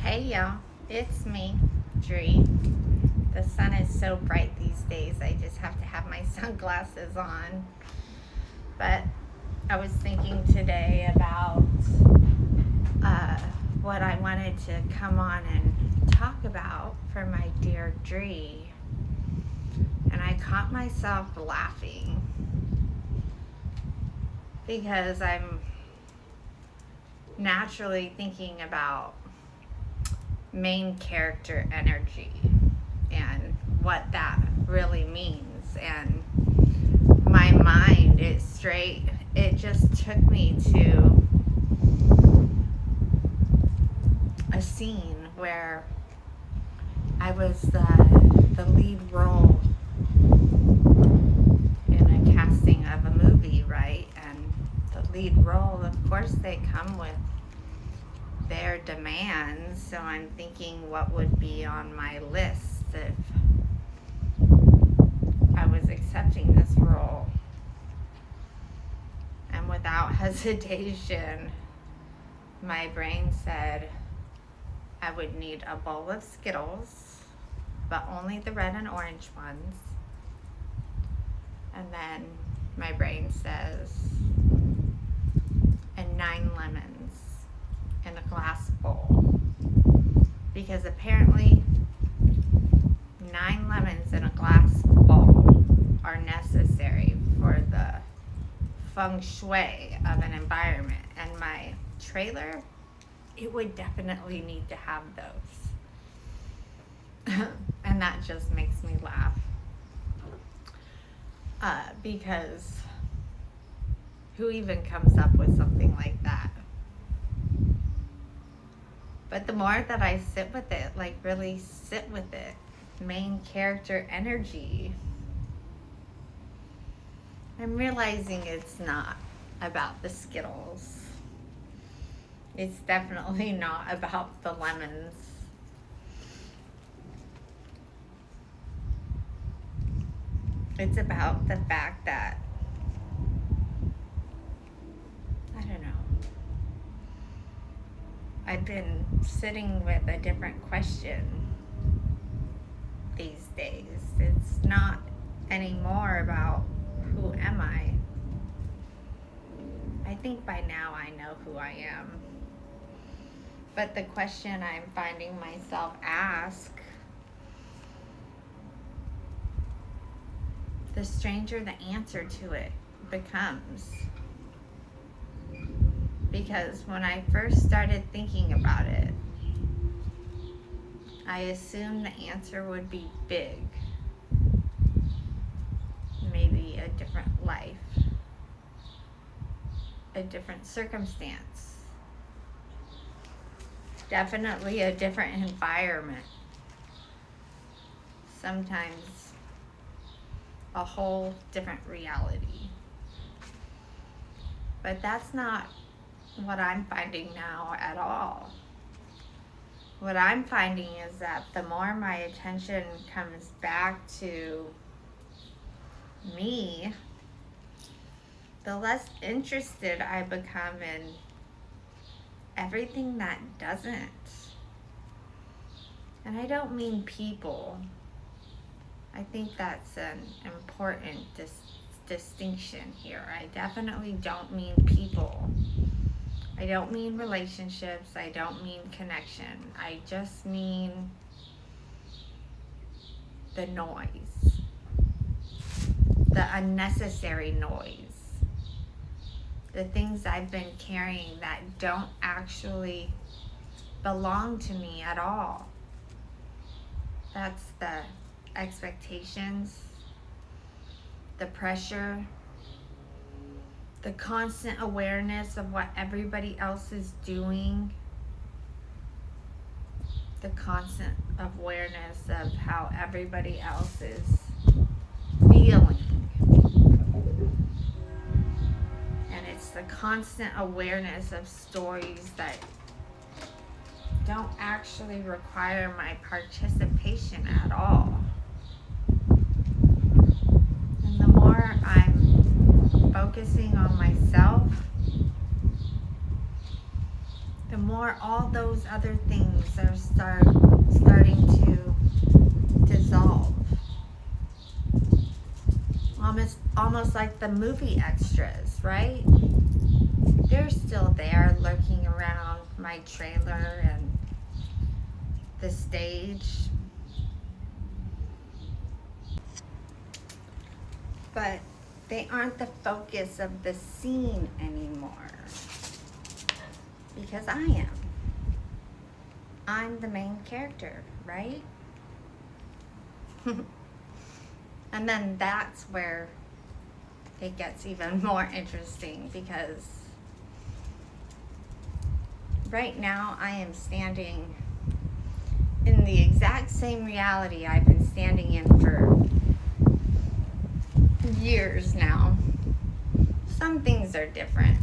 Hey y'all, it's me, Dri. The sun is so bright these days, I just have to have my sunglasses on. But I was thinking today about uh, what I wanted to come on and talk about for my Dear Dri. And I caught myself laughing because I'm naturally thinking about main character energy and what that really means. And my mind it just took me to a scene where I was the lead role in a casting of a movie, right? And the lead role, of course, they come with their demands. So I'm thinking, what would be on my list if I was accepting this role? And without hesitation, my brain said I would need a bowl of Skittles, but only the red and orange ones. And then my brain says, and 9 lemons in a glass bowl. Because apparently 9 lemons in a glass bowl are necessary for the feng shui of an environment. And my trailer, it would definitely need to have those. And that just makes me laugh. Because who even comes up with something like that? But the more that I sit with it, like really sit with it, main character energy, I'm realizing it's not about the Skittles. It's definitely not about the lemons. It's about the fact that, I don't know, I've been sitting with a different question these days. It's not anymore about who am I. I think by now I know who I am. But the question I'm finding myself ask, the stranger the answer to it becomes. Because when I first started thinking about it, I assumed the answer would be big. Maybe a different life, a different circumstance, definitely a different environment. Sometimes a whole different reality. But that's not what I'm finding now at all. What I'm finding is that the more my attention comes back to me, the less interested I become in everything that doesn't. And I don't mean people. I think that's an important distinction here. I definitely don't mean people. I don't mean relationships. I don't mean connection. I just mean the noise, the unnecessary noise, the things I've been carrying that don't actually belong to me at all. That's the expectations, the pressure, the constant awareness of what everybody else is doing, the constant awareness of how everybody else is feeling. And it's the constant awareness of stories that don't actually require my participation at all. And the more I'm focusing on myself, the more more all those other things are starting to dissolve. Almost like the movie extras, right? They're still there lurking around my trailer and the stage. But they aren't the focus of the scene anymore. Because I am. I'm the main character, right? And then that's where it gets even more interesting, because right now I am standing in the exact same reality I've been standing in for years now. Some things are different.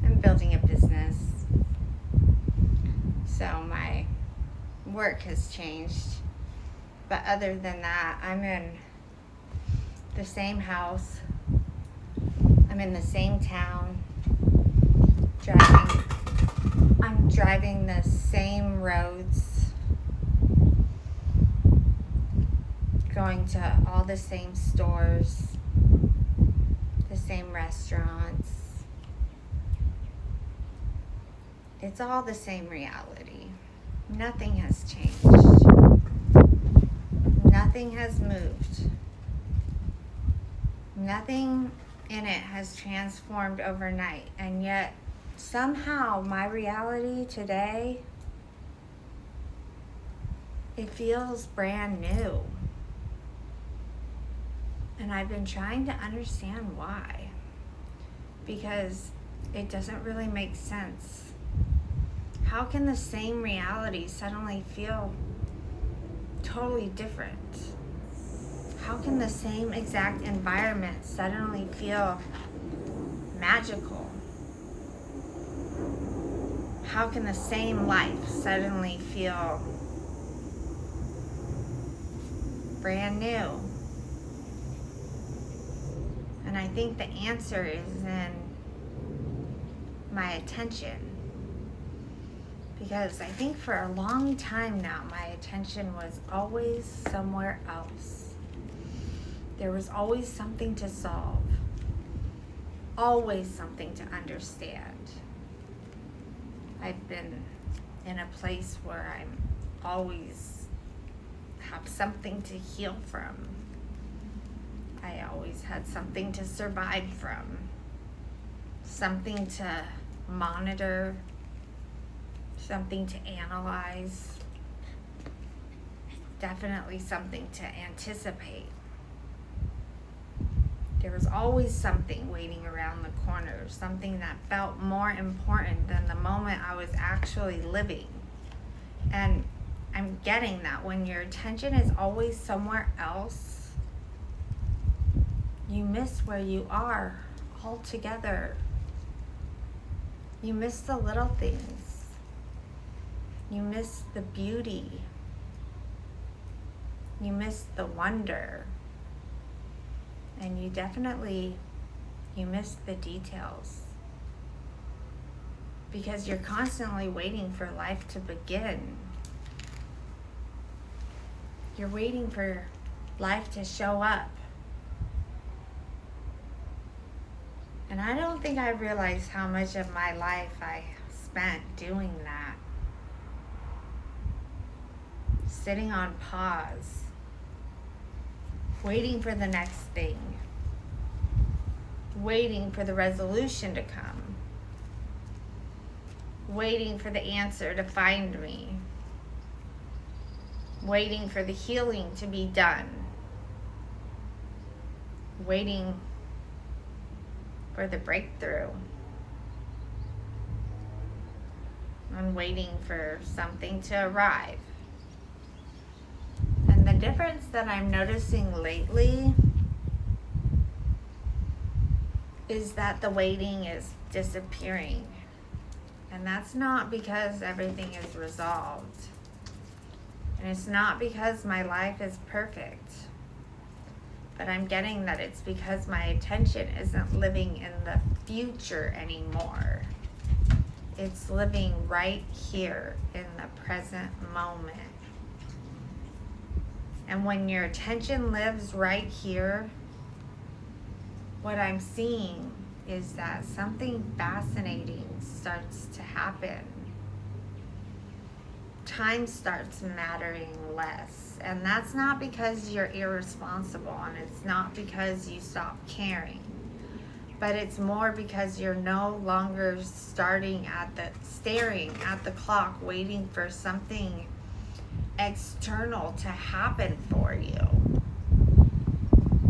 I'm building a business, so my work has changed. But other than that, I'm in the same house. I'm in the same town. I'm driving the same roads. Going to all the same stores, the same restaurants. It's all the same reality. Nothing has changed. Nothing has moved. Nothing in it has transformed overnight. And yet, somehow, my reality today, it feels brand new. And I've been trying to understand why. Because it doesn't really make sense. How can the same reality suddenly feel totally different? How can the same exact environment suddenly feel magical? How can the same life suddenly feel brand new? And I think the answer is in my attention. Because I think for a long time now, my attention was always somewhere else. There was always something to solve. Always something to understand. I've been in a place where I'm always have something to heal from. I always had something to survive from. Something to monitor. Something to analyze. Definitely something to anticipate. There was always something waiting around the corner, something that felt more important than the moment I was actually living. And I'm getting that when your attention is always somewhere else, you miss where you are altogether. You miss the little things. You miss the beauty. You miss the wonder. And you miss the details. Because you're constantly waiting for life to begin. You're waiting for life to show up. And I don't think I realized how much of my life I spent doing that. Sitting on pause, waiting for the next thing, waiting for the resolution to come, waiting for the answer to find me, waiting for the healing to be done, waiting for the breakthrough, and waiting for something to arrive. The difference that I'm noticing lately is that the waiting is disappearing. And that's not because everything is resolved. And it's not because my life is perfect. But I'm getting that it's because my attention isn't living in the future anymore. It's living right here in the present moment. And when your attention lives right here, what I'm seeing is that something fascinating starts to happen. Time starts mattering less. And that's not because you're irresponsible, and it's not because you stop caring. But it's more because you're no longer staring at the clock, waiting for something external to happen for you.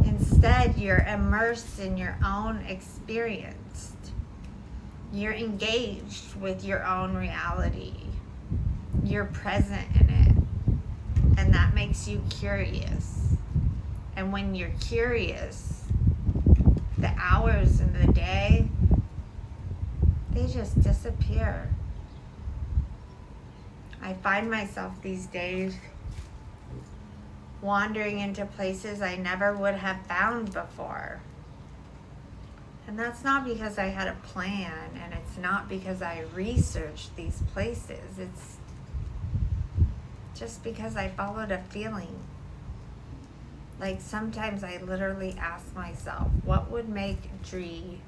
Instead, you're immersed in your own experience. You're engaged with your own reality. You're present in it. And that makes you curious. And when you're curious, the hours in the day, they just disappear. I find myself these days wandering into places I never would have found before. And that's not because I had a plan, and it's not because I researched these places. It's just because I followed a feeling. Like sometimes I literally ask myself, what would make Dri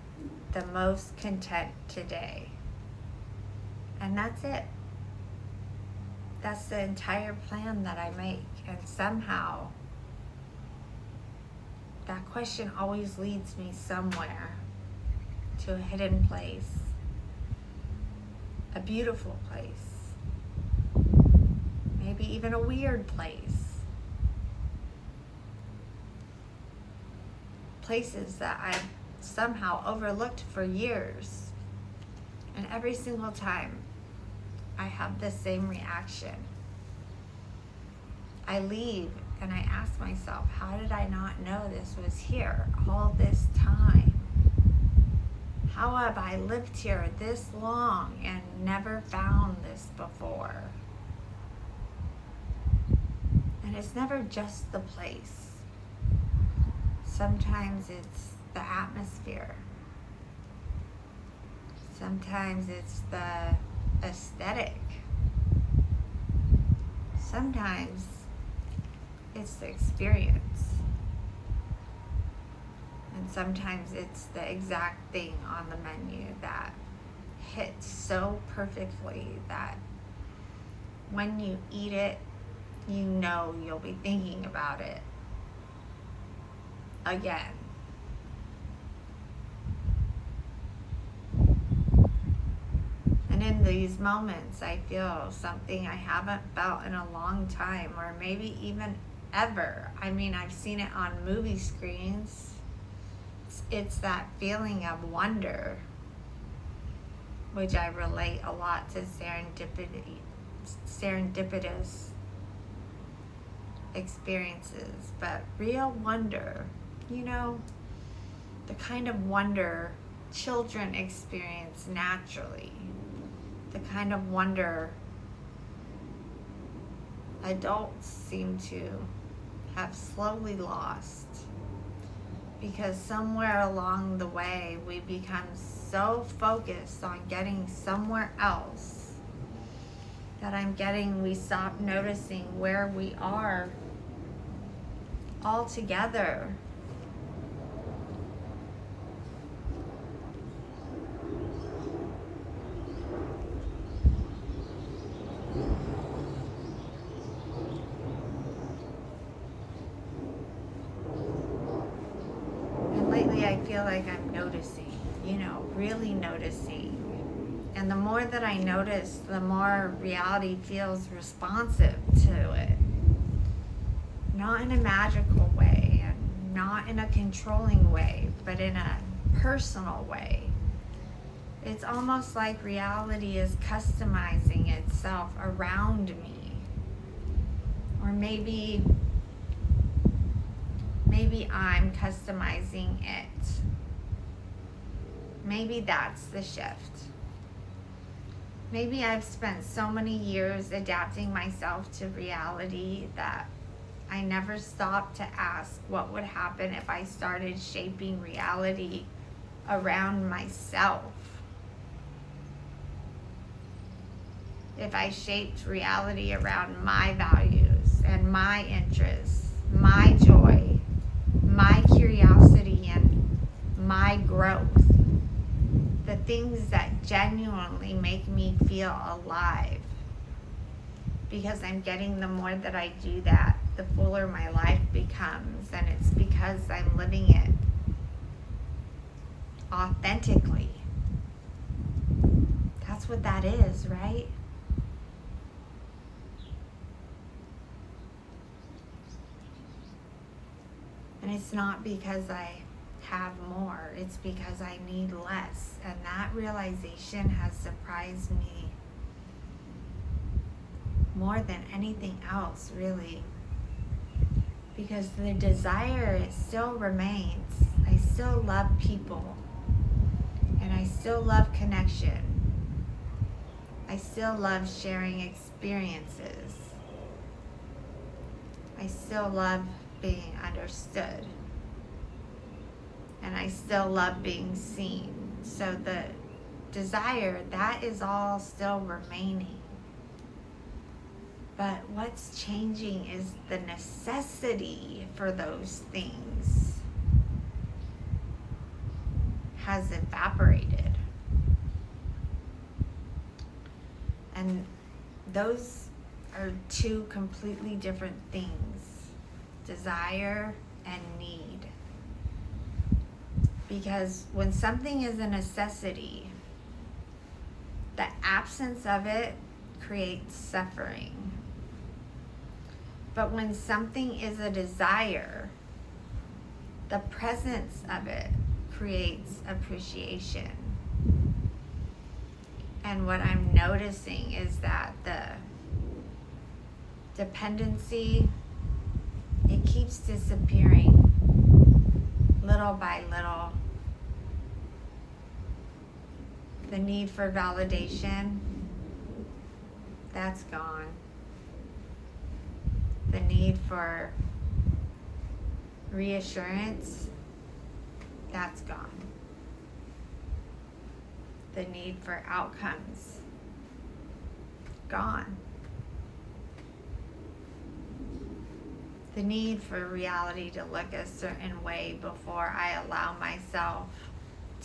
the most content today? And that's it. That's the entire plan that I make. And somehow, that question always leads me somewhere, to a hidden place, a beautiful place, maybe even a weird place. Places that I've somehow overlooked for years. And every single time, I have the same reaction. I leave and I ask myself, how did I not know this was here all this time? How have I lived here this long and never found this before? And it's never just the place. Sometimes it's the atmosphere. Sometimes it's the aesthetic. Sometimes it's the experience. And sometimes it's the exact thing on the menu that hits so perfectly that when you eat it, you know you'll be thinking about it again. And in these moments, I feel something I haven't felt in a long time, or maybe even ever. I mean, I've seen it on movie screens. It's that feeling of wonder, which I relate a lot to serendipitous experiences. But real wonder, you know, the kind of wonder children experience naturally, the kind of wonder adults seem to have slowly lost, because somewhere along the way we become so focused on getting somewhere else that we stop noticing where we are altogether. Lately I feel like I'm noticing, really noticing. And the more that I notice, the more reality feels responsive to it. Not in a magical way, and not in a controlling way, but in a personal way. It's almost like reality is customizing itself around me. Or maybe I'm customizing it. Maybe that's the shift. Maybe I've spent so many years adapting myself to reality that I never stopped to ask what would happen if I started shaping reality around myself. if I shaped reality around my values and my interests, my joy, my curiosity, and my growth, the things that genuinely make me feel alive. Because I'm getting, the more that I do that, the fuller my life becomes, and it's because I'm living it authentically. That's what that is, right? And it's not because I have more, it's because I need less. And that realization has surprised me more than anything else, really. Because the desire, it still remains. I still love people. And I still love connection. I still love sharing experiences. I still love being understood. And I still love being seen. So the desire, that is all still remaining. But what's changing is the necessity for those things has evaporated. And those are two completely different things, desire and need. Because when something is a necessity, the absence of it creates suffering. But when something is a desire, the presence of it creates appreciation. And what I'm noticing is that the dependency, it keeps disappearing little by little. The need for validation, that's gone. The need for reassurance, that's gone. The need for outcomes, gone. The need for reality to look a certain way before I allow myself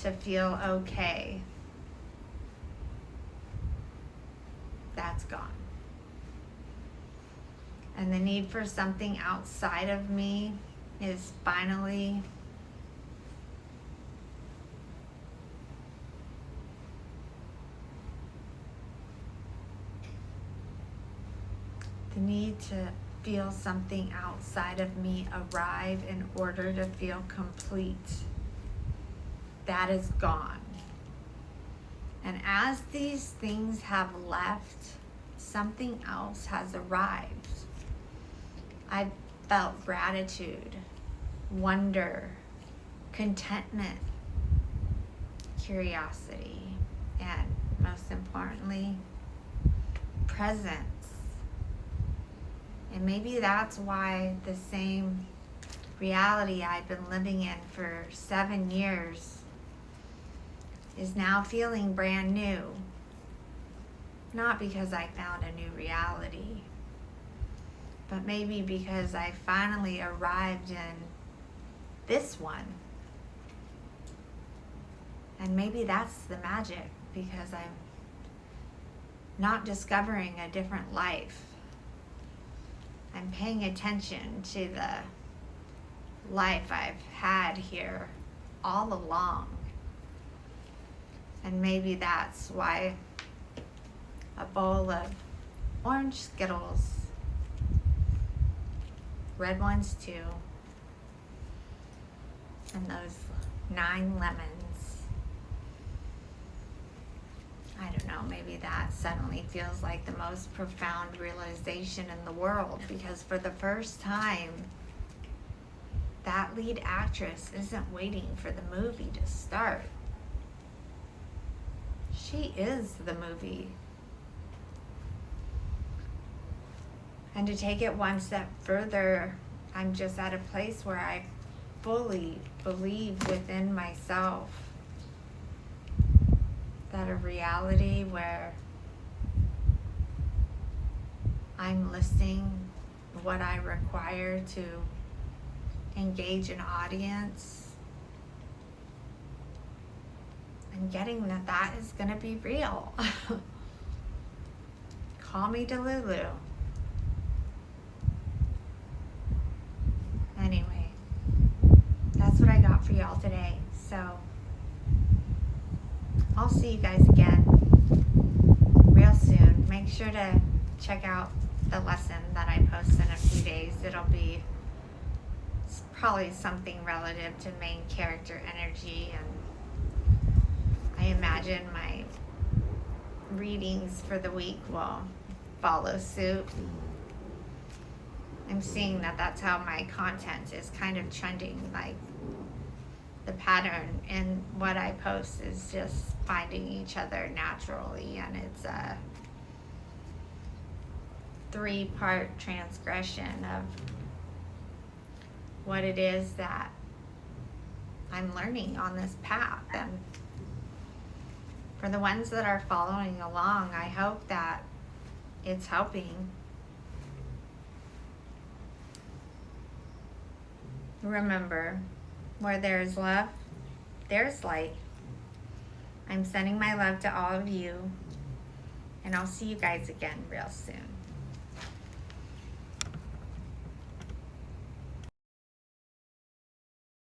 to feel okay, that's gone. And the need for something outside of me is finally the need to feel something outside of me arrive in order to feel complete. That is gone. And as these things have left, something else has arrived. I've felt gratitude, wonder, contentment, curiosity, and most importantly, presence. And maybe that's why the same reality I've been living in for 7 years is now feeling brand new. Not because I found a new reality, but maybe because I finally arrived in this one. And maybe that's the magic, because I'm not discovering a different life. I'm paying attention to the life I've had here all along. And maybe that's why a bowl of orange Skittles, red ones too, and those 9 lemons, I don't know, maybe that suddenly feels like the most profound realization in the world, because for the first time, that lead actress isn't waiting for the movie to start. She is the movie. And to take it one step further, I'm just at a place where I fully believe within myself that a reality where I'm listing what I require to engage an audience, and getting that is going to be real. Call me Delulu. Anyway, that's what I got for y'all today. So I'll see you guys again real soon. Make sure to check out the lesson that I post in a few days. It'll be probably something relative to main character energy, and I imagine my readings for the week will follow suit. I'm seeing that that's how my content is kind of trending, like the pattern in what I post is just finding each other naturally, and it's a 3-part transgression of what it is that I'm learning on this path. And for the ones that are following along, I hope that it's helping. Remember, where there is love, there's light. I'm sending my love to all of you, and I'll see you guys again real soon.